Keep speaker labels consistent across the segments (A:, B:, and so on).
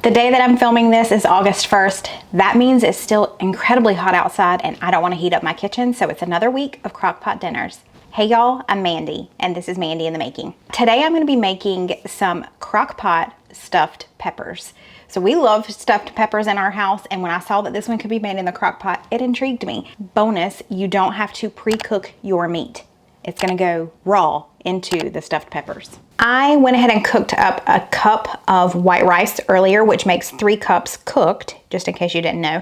A: The day that I'm filming this is August 1st. That means it's still incredibly hot outside and I don't want to heat up my kitchen, so it's another week of Crockpot dinners. Hey y'all, I'm Mandy, and this is Mandy in the Making. Today I'm going to be making some Crockpot stuffed peppers. So we love stuffed peppers in our house, and when I saw that this one could be made in the Crockpot, it intrigued me. Bonus, you don't have to pre-cook your meat. It's gonna go raw into the stuffed peppers. I went ahead and cooked up a cup of white rice earlier, which makes 3 cups cooked, just in case you didn't know.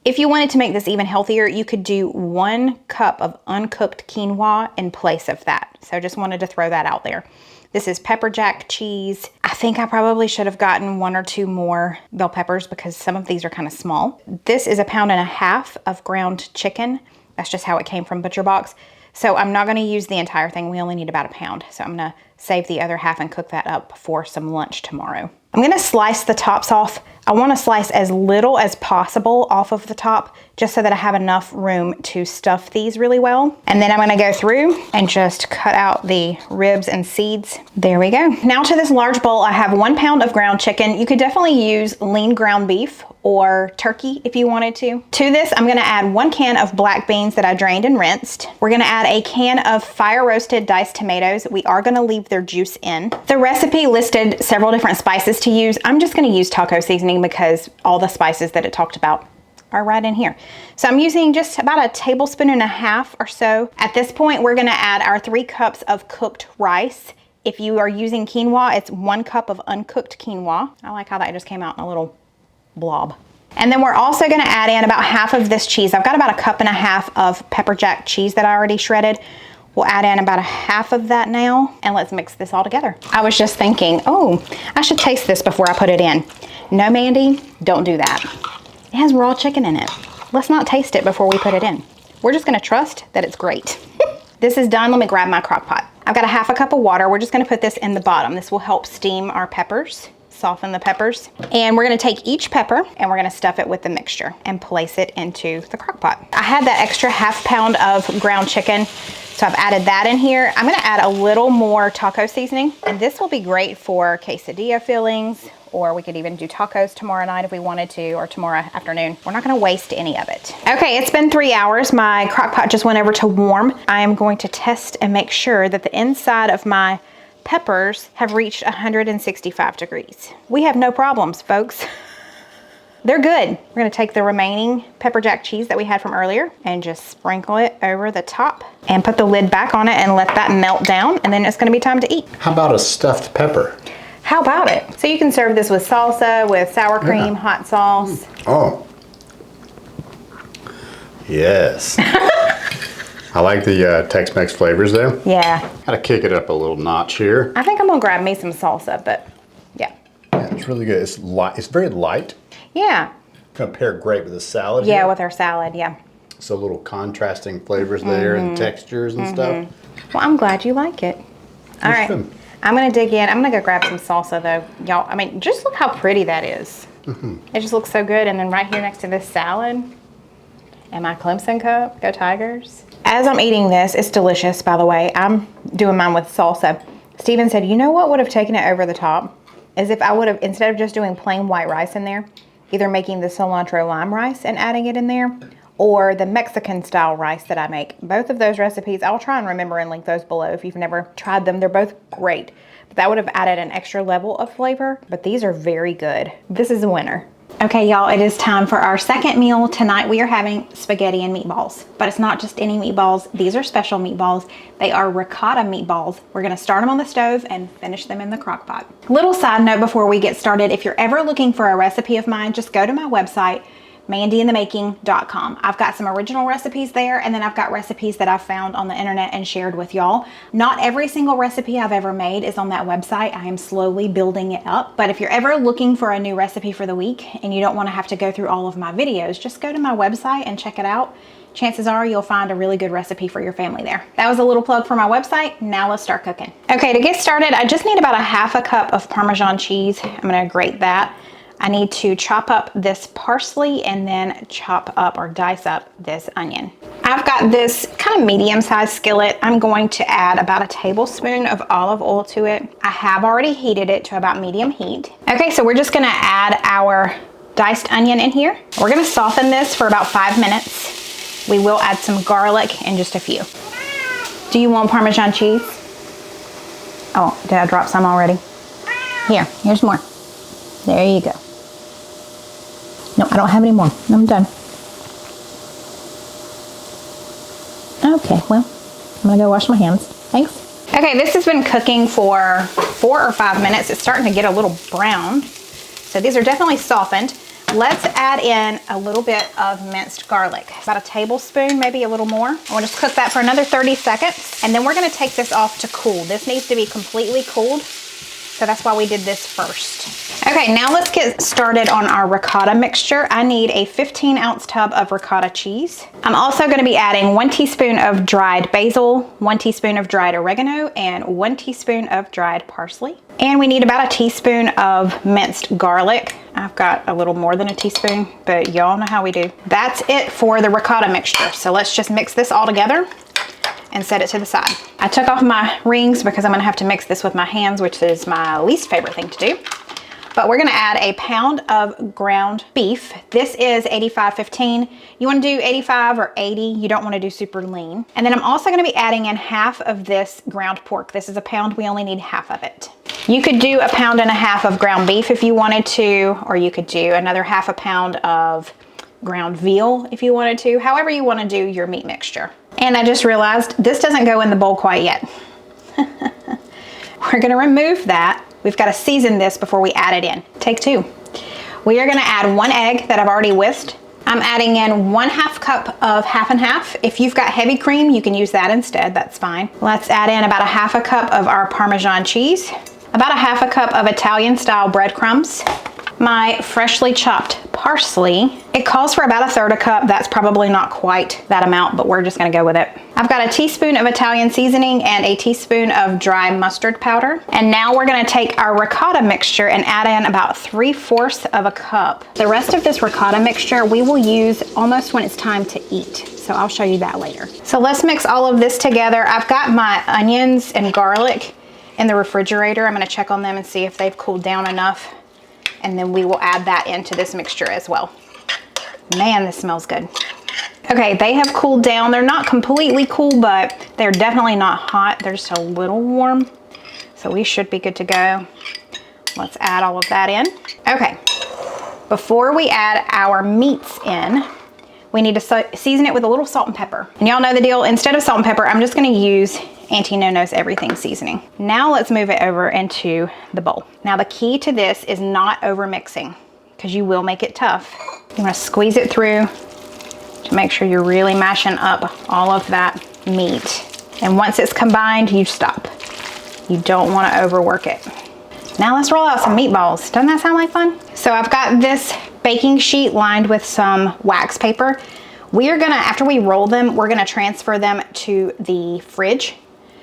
A: If you wanted to make this even healthier, you could do 1 cup of uncooked quinoa in place of that. So just wanted to throw that out there. This is pepper jack cheese. I think I probably should have gotten 1 or 2 more bell peppers because some of these are kind of small. This is 1.5 pounds of ground chicken. That's just how it came from Butcher Box. So I'm not gonna use the entire thing. We only need about 1 pound. So I'm gonna save the other half and cook that up for some lunch tomorrow. I'm gonna slice the tops off. I wanna slice as little as possible off of the top, just so that I have enough room to stuff these really well. And then I'm gonna go through and just cut out the ribs and seeds. There we go. Now to this large bowl, I have 1 pound of ground chicken. You could definitely use lean ground beef or turkey if you wanted to. To this, I'm gonna add 1 can of black beans that I drained and rinsed. We're gonna add a can of fire roasted diced tomatoes. We are gonna leave their juice in. The recipe listed several different spices to use. I'm just gonna use taco seasoning because all the spices that it talked about are right in here. So I'm using just about 1.5 tablespoons or so. At this point, we're gonna add our 3 cups of cooked rice. If you are using quinoa, it's 1 cup of uncooked quinoa. I like how that just came out in a little blob. And then we're also gonna add in about half of this cheese. I've got about 1.5 cups of pepper jack cheese that I already shredded. We'll add in about 1/2 of that now, and let's mix this all together. I was just thinking, oh, I should taste this before I put it in. No, Mandy, don't do that. It has raw chicken in it. Let's not taste it before we put it in. We're just gonna trust that it's great. This is done. Let me grab my crock pot. I've got 1/2 cup of water. We're just gonna put this in the bottom. This will help steam our peppers, soften the peppers. And we're gonna take each pepper and we're gonna stuff it with the mixture and place it into the crock pot. I had that extra 1/2 pound of ground chicken, so I've added that in here. I'm gonna add a little more taco seasoning, and this will be great for quesadilla fillings, or we could even do tacos tomorrow night if we wanted to, or tomorrow afternoon. We're not gonna waste any of it. Okay, it's been 3 hours. My crock pot just went over to warm. I am going to test and make sure that the inside of my peppers have reached 165 degrees. We have no problems, folks. They're good. We're gonna take the remaining pepper jack cheese that we had from earlier and just sprinkle it over the top and put the lid back on it and let that melt down, and then it's gonna be time to eat.
B: How about a stuffed pepper?
A: How about it? So you can serve this with salsa, with sour cream, hot sauce.
B: Oh. Yes. I like the Tex-Mex flavors there.
A: Yeah.
B: Gotta kick it up a little notch here.
A: I think I'm gonna grab me some salsa, but yeah.
B: Yeah, it's really good. It's light. It's very light.
A: Yeah.
B: Gonna pair great with a salad.
A: Yeah,
B: here.
A: with our salad, yeah.
B: So little contrasting flavors there and textures and stuff.
A: Well, I'm glad you like it. All right.
B: Good.
A: I'm gonna dig in. I'm gonna go grab some salsa though. Y'all, I mean, just look how pretty that is. It just looks so good. And then right here next to this salad and my Clemson cup, go Tigers. As I'm eating this, it's delicious, by the way. I'm doing mine with salsa. Steven said, you know what would have taken it over the top? Is if I would have, instead of just doing plain white rice in there, either making the cilantro lime rice and adding it in there, or the Mexican style rice that I make. Both of those recipes, I'll try and remember and link those below if you've never tried them. They're both great, but that would have added an extra level of flavor, but these are very good. This is a winner. Okay, y'all, it is time for our second meal. Tonight we are having spaghetti and meatballs, but it's not just any meatballs. These are special meatballs. They are ricotta meatballs. We're gonna start them on the stove and finish them in the crock pot. Little side note before we get started, if you're ever looking for a recipe of mine, just go to my website, mandyinthemaking.com. I've got some original recipes there, and then I've got recipes that I've found on the internet and shared with y'all. Not every single recipe I've ever made is on that website. I am slowly building it up, but if you're ever looking for a new recipe for the week and you don't want to have to go through all of my videos, just go to my website and check it out. Chances are you'll find a really good recipe for your family there. That was a little plug for my website. Now let's start cooking. Okay, to get started, I just need about 1/2 cup of Parmesan cheese. I'm gonna grate that. I need to chop up this parsley and then chop up or dice up this onion. I've got this kind of medium-sized skillet. I'm going to add about 1 tablespoon of olive oil to it. I have already heated it to about medium heat. Okay, so we're just gonna add our diced onion in here. We're gonna soften this for about 5 minutes. We will add some garlic in just a few. Do you want Parmesan cheese? Oh, did I drop some already? Here's more. There you go. No, I don't have any more. I'm done. Okay, well, I'm gonna go wash my hands. Thanks. Okay, this has been cooking for 4 or 5 minutes. It's starting to get a little brown. So these are definitely softened. Let's add in a little bit of minced garlic, about a tablespoon, maybe a little more. And we'll just cook that for another 30 seconds. And then we're gonna take this off to cool. This needs to be completely cooled. So that's why we did this first. Okay, now let's get started on our ricotta mixture. I need a 15-ounce tub of ricotta cheese. I'm also gonna be adding 1 teaspoon of dried basil, 1 teaspoon of dried oregano, and 1 teaspoon of dried parsley. And we need about a teaspoon of minced garlic. I've got a little more than a teaspoon, but y'all know how we do. That's it for the ricotta mixture. So let's just mix this all together and set it to the side. I took off my rings because I'm gonna have to mix this with my hands, which is my least favorite thing to do. But we're gonna add a pound of ground beef. This is 85/15. You wanna do 85 or 80. You don't wanna do super lean. And then I'm also gonna be adding in half of this ground pork. This is a pound, we only need half of it. You could do 1.5 pounds of ground beef if you wanted to, or you could do another 1/2 pound of ground veal if you wanted to, however you wanna do your meat mixture. And I just realized this doesn't go in the bowl quite yet. We're gonna remove that. We've gotta season this before we add it in. Take 2. We are gonna add 1 egg that I've already whisked. I'm adding in 1/2 cup of half and half. If you've got heavy cream, you can use that instead, that's fine. Let's add in about 1/2 cup of our Parmesan cheese, about 1/2 cup of Italian style breadcrumbs, my freshly chopped parsley. It calls for about 1/3 cup. That's probably not quite that amount, but we're just gonna go with it. I've got a teaspoon of Italian seasoning and a teaspoon of dry mustard powder. And now we're gonna take our ricotta mixture and add in about 3/4 of a cup. The rest of this ricotta mixture we will use almost when it's time to eat. So I'll show you that later. So let's mix all of this together. I've got my onions and garlic in the refrigerator. I'm gonna check on them and see if they've cooled down enough. And then we will add that into this mixture as well. Man, this smells good. Okay, they have cooled down. They're not completely cool, but they're definitely not hot. They're just a little warm. So we should be good to go. Let's add all of that in. Okay, before we add our meats in, we need to season it with a little salt and pepper. And y'all know the deal. Instead of salt and pepper, I'm just gonna use Auntie No-No's Everything seasoning. Now let's move it over into the bowl. Now the key to this is not over mixing, because you will make it tough. You wanna squeeze it through to make sure you're really mashing up all of that meat. And once it's combined, you stop. You don't wanna overwork it. Now let's roll out some meatballs. Doesn't that sound like fun? So I've got this baking sheet lined with some wax paper. We are gonna, after we roll them, we're gonna transfer them to the fridge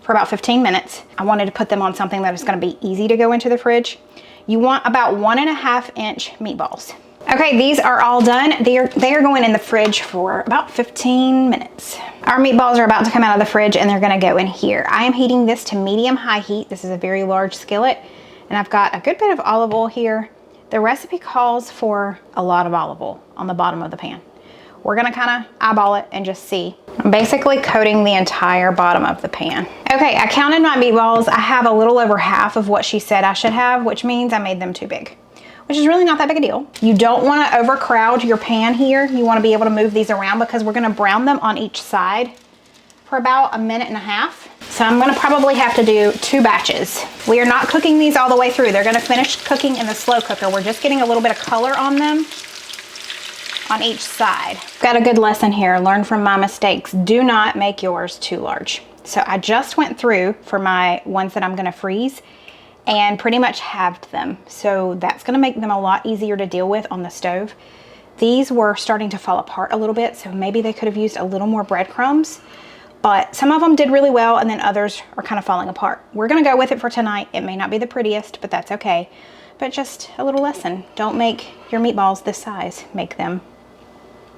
A: for about 15 minutes. I wanted to put them on something that is gonna be easy to go into the fridge. You want about 1.5 inch meatballs. Okay, these are all done. They are going in the fridge for about 15 minutes. Our meatballs are about to come out of the fridge and they're gonna go in here. I am heating this to medium-high heat. This is a very large skillet. And I've got a good bit of olive oil here. The recipe calls for a lot of olive oil on the bottom of the pan. We're gonna kind of eyeball it and just see. I'm basically coating the entire bottom of the pan. Okay, I counted my meatballs. I have a little over half of what she said I should have, which means I made them too big, which is really not that big a deal. You don't wanna overcrowd your pan here. You wanna be able to move these around because we're gonna brown them on each side for about 1.5 minutes. So I'm gonna probably have to do 2 batches. We are not cooking these all the way through. They're gonna finish cooking in the slow cooker. We're just getting a little bit of color on them on each side. Got a good lesson here. Learn from my mistakes. Do not make yours too large. So I just went through for my ones that I'm gonna freeze and pretty much halved them. So that's gonna make them a lot easier to deal with on the stove. These were starting to fall apart a little bit, so maybe they could have used a little more breadcrumbs, but some of them did really well and then others are kind of falling apart. We're gonna go with it for tonight. It may not be the prettiest, but that's okay. But just a little lesson. Don't make your meatballs this size. Make them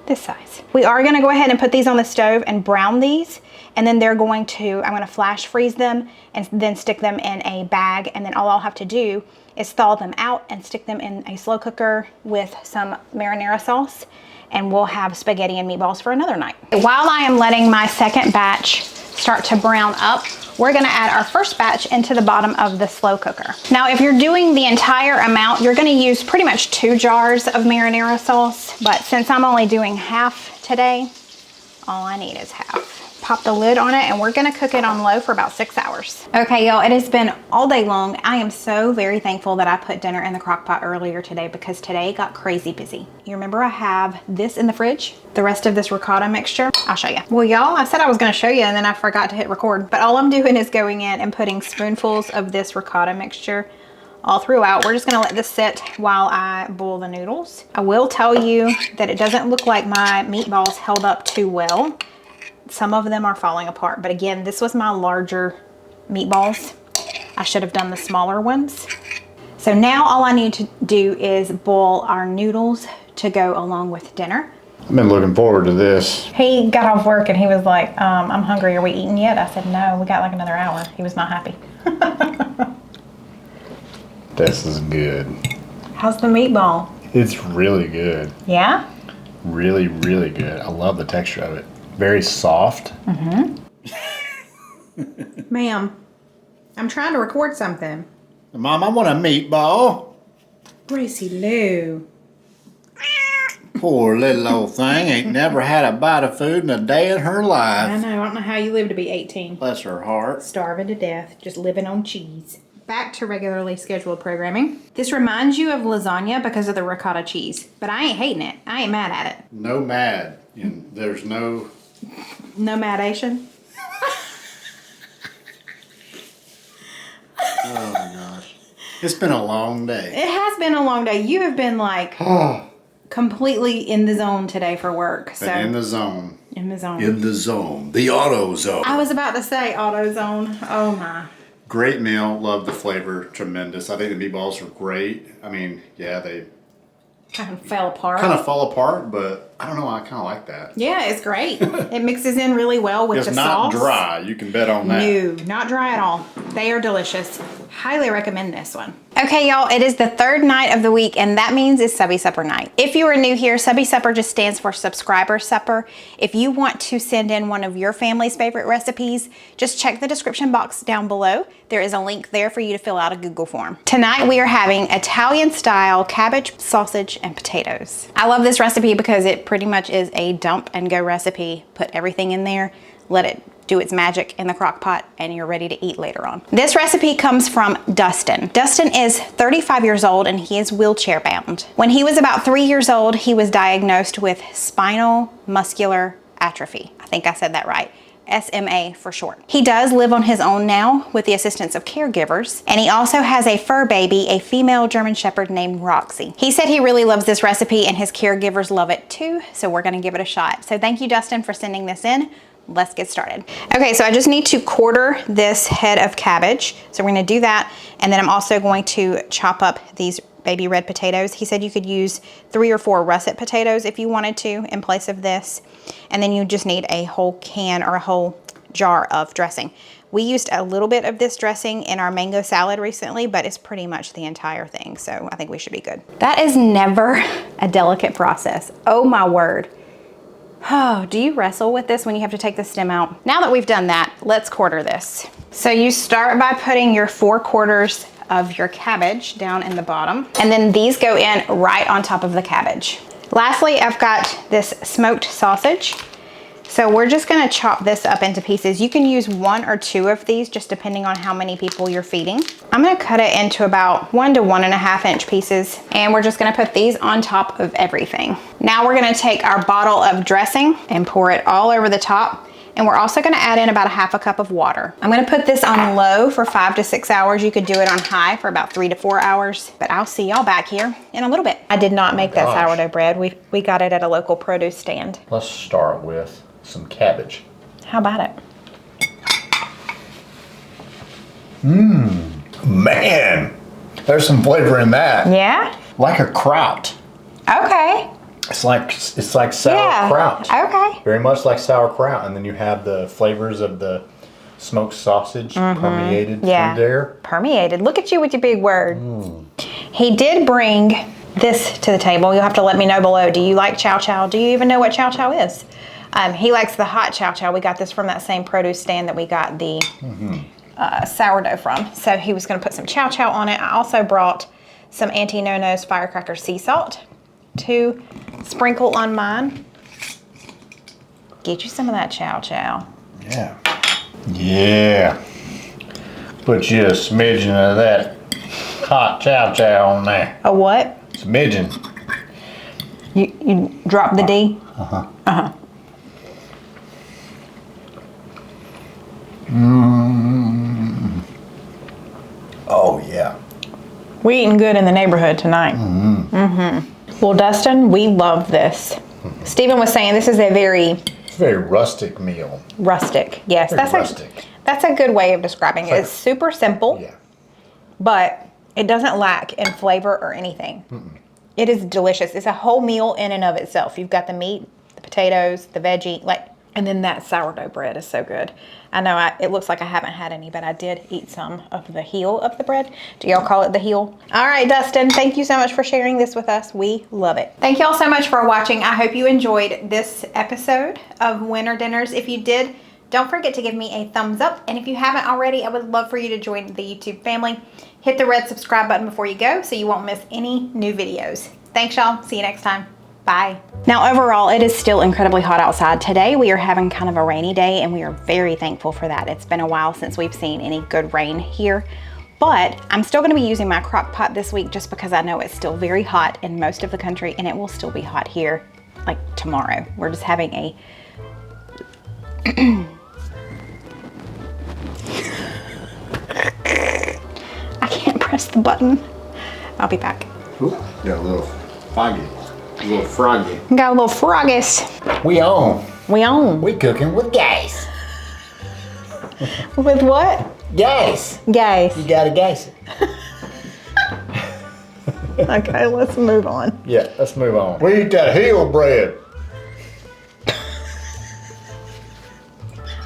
A: this size. We are gonna go ahead and put these on the stove and brown these, and then they're going to, I'm gonna flash freeze them and then stick them in a bag, and then all I'll have to do is thaw them out and stick them in a slow cooker with some marinara sauce, and we'll have spaghetti and meatballs for another night. While I am letting my second batch start to brown up, we're gonna add our first batch into the bottom of the slow cooker. Now, if you're doing the entire amount, you're gonna use pretty much 2 jars of marinara sauce, but since I'm only doing half today, all I need is half. Pop the lid on it, and we're gonna cook it on low for about 6 hours. Okay, y'all, it has been all day long. I am so very thankful that I put dinner in the crock pot earlier today because today got crazy busy. You remember I have this in the fridge? The rest of this ricotta mixture? I'll show you. Well, y'all, I said I was gonna show you and then I forgot to hit record, but all I'm doing is going in and putting spoonfuls of this ricotta mixture all throughout. We're just gonna let this sit while I boil the noodles. I will tell you that it doesn't look like my meatballs held up too well. Some of them are falling apart, but again, this was my larger meatballs. I should have done the smaller ones. So now all I need to do is boil our noodles to go along with dinner.
B: I've been looking forward to this.
A: He got off work and he was like, I'm hungry, are we eating yet? I said, no, we got like another hour. He was not happy.
B: This is good.
A: How's the meatball?
B: It's really good.
A: Yeah?
B: Really, really good. I love the texture of it. Very soft.
A: Mm-hmm. Ma'am, I'm trying to record something.
C: Mom, I want a meatball.
A: Gracie Lou.
C: Poor little old thing ain't never had a bite of food in a day in her
A: I
C: life.
A: know, I don't know how you live to be 18.
C: Bless her heart.
A: Starving to death, just living on cheese. Back to regularly scheduled programming. This reminds you of lasagna because of the ricotta cheese, but I ain't hating it. I ain't mad at it.
C: No mad. And there's no...
A: No madation?
C: Oh my gosh. It's been a long day.
A: It has been a long day. You have been like completely in the zone today for work. So
C: Been in the zone.
A: in the zone.
C: In the zone. The auto zone.
A: I was about to say auto zone. Oh my.
C: Great meal. Love the flavor. Tremendous. I think the meatballs are great. I mean, yeah, they
A: Kind of fell apart.
C: kind of fall apart, but I don't know. I kind of like that.
A: Yeah, it's great. It mixes in really well with
C: It's
A: the
C: not
A: sauce.
C: dry. You can bet on that.
A: No, not dry at all. They are delicious. Highly recommend this one. Okay, y'all, it is the third night of the week, and that means it's Subbie Supper night. If you are new here, Subbie Supper just stands for Subscriber Supper. If you want to send in one of your family's favorite recipes, just check the description box down below. There is a link there for you to fill out a Google form. Tonight, we are having Italian-style cabbage, sausage, and potatoes. I love this recipe because it pretty much is a dump and go recipe. Put everything in there, let it do its magic in the crock pot, and you're ready to eat later on. This recipe comes from Dustin. Dustin is 35 years old and he is wheelchair bound. When he was about 3 years old, he was diagnosed with spinal muscular atrophy. I think I said that right. SMA for short. He does live on his own now with the assistance of caregivers, and he also has a fur baby, a female German Shepherd named Roxy. He said he really loves this recipe and his caregivers love it too, so we're gonna give it a shot. So thank you, Dustin, for sending this in. Let's get started. Okay, so I just need to quarter this head of cabbage. So we're gonna do that, and then I'm also going to chop up these baby red potatoes. He said you could use 3 or 4 russet potatoes if you wanted to in place of this. And then you just need a whole can or a whole jar of dressing. We used a little bit of this dressing in our mango salad recently, but it's pretty much the entire thing. So I think we should be good. That is never a delicate process. Oh my word. Oh, do you wrestle with this when you have to take the stem out? Now that we've done that, let's quarter this. So you start by putting your 4/4 of your cabbage down in the bottom, and then these go in right on top of the cabbage. Lastly, I've got this smoked sausage. So we're just gonna chop this up into pieces. You can use 1 or 2 of these, just depending on how many people you're feeding. I'm gonna cut it into about 1 to 1.5 inch pieces, and we're just gonna put these on top of everything. Now we're gonna take our bottle of dressing and pour it all over the top. And we're also gonna add in about 1/2 cup of water. I'm gonna put this on low for 5 to 6 hours. You could do it on high for about 3 to 4 hours, but I'll see y'all back here in a little bit. I did not make that sourdough bread. We got it at a local produce stand.
B: Let's start with some cabbage.
A: How about it?
B: Man, there's some flavor in that.
A: Yeah?
B: Like a kraut.
A: Okay.
B: It's like sauerkraut.
A: Yeah. Okay.
B: Very much like sauerkraut, and then you have the flavors of the
D: smoked sausage permeated
A: Yeah.
D: through there.
A: Permeated. Look at you with your big word. He did bring this to the table. You'll have to let me know below. Do you like chow chow? Do you even know what chow chow is? He likes the hot chow chow. We got this from that same produce stand that we got the sourdough from. So he was going to put some chow chow on it. I also brought some Auntie No-No's firecracker sea salt to sprinkle on mine. Get you some of that chow chow.
D: Yeah. Yeah. Put you a smidgen of that hot chow chow on there.
A: A what?
D: Smidgen.
A: You drop the D?
D: Oh, yeah.
A: We eating good in the neighborhood tonight. Well, Dustin, we love this. Stephen was saying this is a very
D: It's a very rustic meal.
A: rustic. Yes,
D: Very rustic.
A: That's a good way of describing it. It's super simple,
D: Yeah.
A: but it doesn't lack in flavor or anything. It is delicious. It's a whole meal in and of itself. You've got the meat, the potatoes, the veggie, and then that sourdough bread is so good. I know it looks like I haven't had any, but I did eat some of the heel of the bread. Do y'all call it the heel? All right, Dustin, thank you so much for sharing this with us. We love it. Thank y'all so much for watching. I hope you enjoyed this episode of Winter Dinners. If you did, don't forget to give me a thumbs up. And if you haven't already, I would love for you to join the YouTube family. Hit the red subscribe button before you go so you won't miss any new videos. Thanks, y'all. See you next time. Bye. Now, overall, it is still incredibly hot outside. Today, we are having kind of a rainy day, and we are very thankful for that. It's been a while since we've seen any good rain here, but I'm still gonna be using my crock pot this week just because I know it's still very hot in most of the country, and it will still be hot here like tomorrow. We're just having a I can't press the button. I'll be back.
D: Ooh, got a little foggy. A little froggy.
A: Got a little froggies.
D: We on.
A: We on.
D: We cooking with gas.
A: With what?
D: Gas.
A: Guys.
D: You gotta gas it.
A: Okay, let's move on.
D: Yeah, let's move on. We eat that heel bread.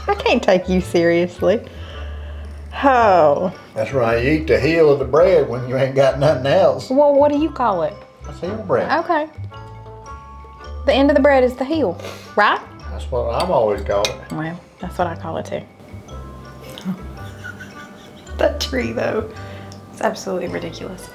A: I can't take you seriously. Oh.
D: That's right, you eat the heel of the bread when you ain't got nothing else.
A: Well, what do you call it?
D: That's heel bread.
A: Okay. The end of the bread is the heel, right?
D: That's what I've always called it.
A: Well, that's what I call it too. That tree though, it's absolutely ridiculous.